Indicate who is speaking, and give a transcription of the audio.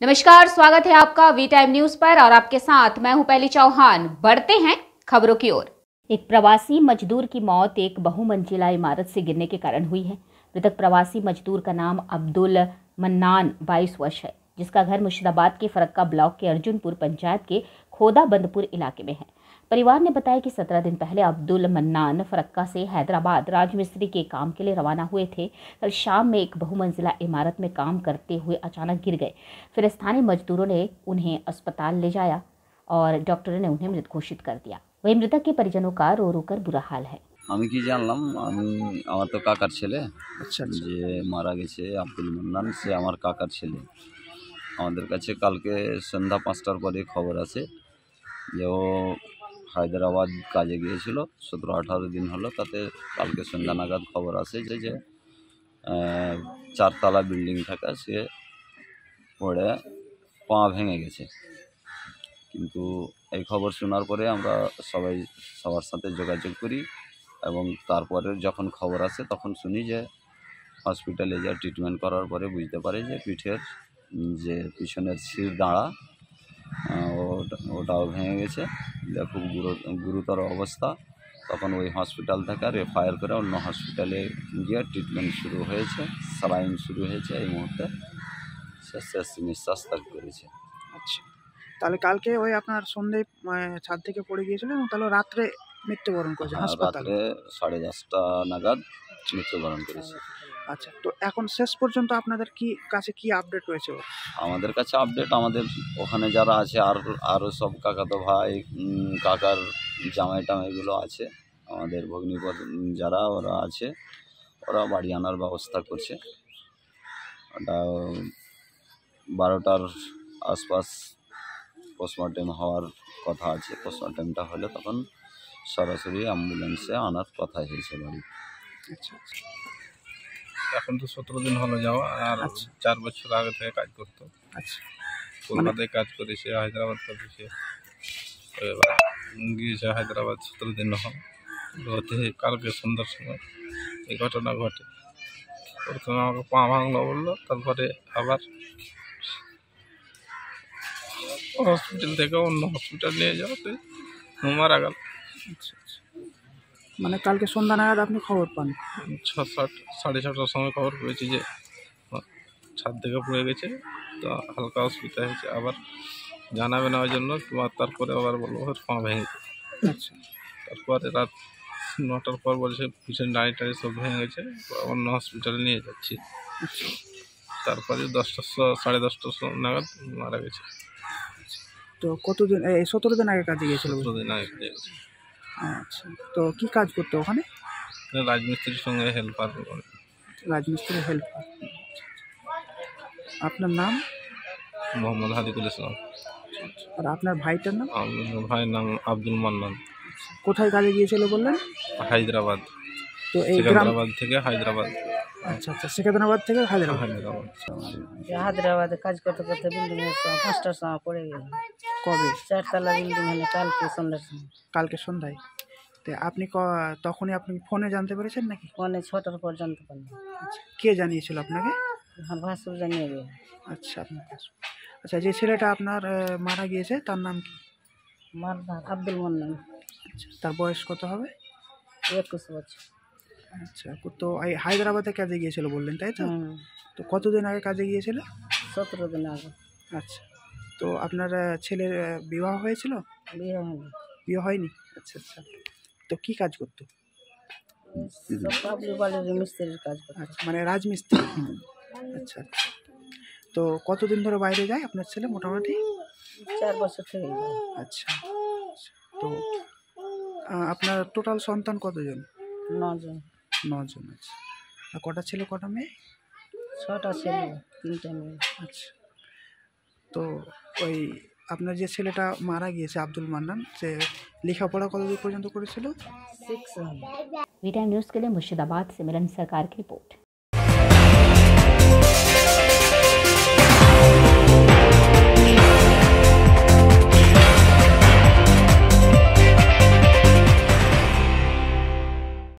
Speaker 1: नमस्कार, स्वागत है आपका वी टाइम न्यूज पर और आपके साथ मैं हूं पहली चौहान। बढ़ते हैं खबरों की ओर। एक प्रवासी मजदूर की मौत एक बहुमंजिला इमारत से गिरने के कारण हुई है। मृतक प्रवासी मजदूर का नाम अब्दुल मन्नान 22 वर्ष है, जिसका घर मुर्शिदाबाद के फरक्का ब्लॉक के अर्जुनपुर पंचायत के खोदाबंदपुर इलाके में है। परिवार ने बताया कि 17 दिन पहले अब्दुल मन्नान फरक्का से हैदराबाद राजमिस्त्री के काम के लिए रवाना हुए थे। कल शाम में एक बहुमंजिला इमारत में काम करते हुए अचानक गिर गए। फिर स्थानीय मजदूरों ने उन्हें अस्पताल ले जाया और डॉक्टरों ने उन्हें मृत घोषित कर दिया। वहीं मृतक के परिजनों का रो रो कर बुरा हाल है।
Speaker 2: আমি কি জানলাম, আমার তো কাকার ছেলে।
Speaker 3: আচ্ছা
Speaker 2: যে মারা গেছে আব্দুল মান্নান, সে আমার কাকার ছেলে। আমাদের কাছে কালকে সন্ধ্যা 5টার পরে খবর আছে যে ও হায়দ্রাবাদ কাজে গিয়েছিল। 17-18 দিন হলো, তাতে কালকে সন্ধ্যা নাগাদ খবর আসে যে 4তলা বিল্ডিং থাকা সে পড়ে পা ভেঙে গেছে। কিন্তু এই খবর শোনার পরে আমরা সবার সাথে যোগাযোগ করি এবং তারপরে যখন খবর আসে তখন শুনি যে হসপিটালে যা ট্রিটমেন্ট করার পরে বুঝতে পারে যে পিঠের যে পিছনের শির দাঁড়া ওটাও ভেঙে গেছে। খুব গুরুতর অবস্থা। তখন ওই হসপিটাল থেকে রেফার করে অন্য হসপিটালে গিয়ে ট্রিটমেন্ট শুরু হয়েছে, স্যালাইন শুরু হয়েছে। এই মুহূর্তে সে শেষ নিঃশ্বাস ত্যাগ করেছে।
Speaker 3: আচ্ছা, তাহলে কালকে ওই আপনার সন্ধ্যায় ছাদ থেকে পড়ে গিয়েছিল এবং তাহলে রাত্রে মৃত্যুবরণ করেছে হাসপাতালে।
Speaker 2: রাত্রে 10:30 নাগাদ মৃত্যুবরণ করেছে।
Speaker 3: আচ্ছা, তো এখন শেষ পর্যন্ত আপনাদের কাছে কি আপডেট রয়েছে?
Speaker 2: আমাদের কাছে আপডেট, আমাদের ওখানে যারা আছে আরও সব কাকাতো ভাই, কাকার জামাই টামাইগুলো আছে, আমাদের ভগ্নিপদ যারা ওরা আছে, ওরা বাড়ি আনার ব্যবস্থা করছে। ওটা 12টার আশপাশ পোস্টমর্টেম হওয়ার কথা আছে। পোস্টমর্টেমটা হলে তখন সরাসরি অ্যাম্বুলেন্সে আনার কথা হয়েছে বাড়ি।
Speaker 3: আচ্ছা,
Speaker 4: এখন তো 17 দিন হলো যাওয়া, আর 4 বছর আগে থেকে কাজ করতো।
Speaker 3: আচ্ছা,
Speaker 4: কলকাতায় কাজ করেছে, হায়দ্রাবাদ করেছে, এবার গিয়েছে হায়দ্রাবাদ 17 দিন হল। ঘটে কালকে সন্ধ্যার সময় এই ঘটনা ঘটে। প্রথমে আমাকে পা ভাঙলো বললো, তারপরে আবার হসপিটাল থেকে অন্য হসপিটাল নিয়ে যাওয়াতে মারা গেল।
Speaker 3: মানে কালকে সন্ধ্যা নাগাদ আপনি খবর পান?
Speaker 4: 6:30-6:30টার সময় খবর পেয়েছি যে ছাদ থেকে পড়ে গেছে, তো হালকা অসুবিধা হয়েছে। আবার জানাবে না ওই জন্য, তারপরে আবার বলবো পা ভেঙে।
Speaker 3: আচ্ছা,
Speaker 4: তারপরে রাত 9টার পর বলছে পিছনে দাঁড়িয়ে টাড়ি সব ভেঙে গেছে, অন্য হসপিটালে নিয়ে যাচ্ছি। তারপরে 10:30 নাগাদ মারা গেছে।
Speaker 3: তো কতদিন 17 দিন আগে কাজে গিয়েছিল?
Speaker 4: 17 দিন আগে গেছে।
Speaker 3: আচ্ছা, তো কি কাজ করতে ওখানে?
Speaker 4: রাজমিস্ত্রির সঙ্গে হেল্পার।
Speaker 3: রাজমিস্ত্রির হেল্পার। আপনার নাম?
Speaker 4: মোহাম্মদ হাদিকুল ইসলাম।
Speaker 3: আর আপনার ভাইটার নাম?
Speaker 4: ভাইয়ের নাম আব্দুল মান্নান।
Speaker 3: কোথায় কাজে গিয়েছিল বললেন?
Speaker 4: হায়দ্রাবাদ।
Speaker 3: তো এই
Speaker 4: সিকান্দ্রাবাদ থেকে হায়দ্রাবাদ।
Speaker 3: আচ্ছা, সিকান্দ্রাবাদ থেকে হায়দ্রাবাদ।
Speaker 5: হায়দ্রাবাদে কাজ করতে করতে বিল্ডিং 5টার সময় পড়ে গেল।
Speaker 3: কবে?
Speaker 5: 4তলা বিল্ডিং হলে কালকে সন্ধ্যার সময়।
Speaker 3: কালকে সন্ধ্যায়। তো আপনি তখনই আপনি ফোনে জানতে পেরেছেন নাকি?
Speaker 5: ফোনে 6টার পর জানতে পারলাম।
Speaker 3: কে জানিয়েছিল আপনাকে?
Speaker 5: আমার ভাসুর জানিয়ে গেল।
Speaker 3: আচ্ছা, আপনার আচ্ছা, যে ছেলেটা আপনার মারা গিয়েছে তার নাম কি?
Speaker 5: আব্দুল মান্নান।
Speaker 3: আচ্ছা, তার বয়স কত হবে?
Speaker 5: 21 বছর।
Speaker 3: আচ্ছা, তো এই হায়দ্রাবাদে কাজে গিয়েছিল বললেন, তাই তো? তো কতদিন আগে কাজে গিয়েছিল?
Speaker 5: 17 দিন আগে।
Speaker 3: আচ্ছা, তো আপনার ছেলের বিবাহ হয়েছিল?
Speaker 5: বিয়ে হয়নি।
Speaker 3: বিয়ে হয়নি? আচ্ছা আচ্ছা, তো কি কাজ করতো?
Speaker 5: পাবলিক বাড়ির মিস্ত্রির কাজ করতো।
Speaker 3: আচ্ছা, মানে রাজমিস্ত্রি। আচ্ছা, তো কতদিন ধরে বাইরে যায় আপনার ছেলে? মোটামুটি
Speaker 5: 4 বছর থেকে।
Speaker 3: আচ্ছা, তো আপনার টোটাল সন্তান কতজন?
Speaker 5: 9 জন।
Speaker 3: 9 জন। আচ্ছা, আর কটা ছেলে কটা মেয়ে?
Speaker 5: 6টা ছেলে 3টা মেয়ে।
Speaker 3: আচ্ছা, তো ওই আপনার যে ছেলেটা মারা গিয়েছে আব্দুল মান্নান, সে লেখাপড়া কতদূর পর্যন্ত করেছিল?
Speaker 5: 6।
Speaker 1: वी टाइम न्यूज के लिए मुर्शिदाबाद से मिलन सरकार की रिपोर्ट।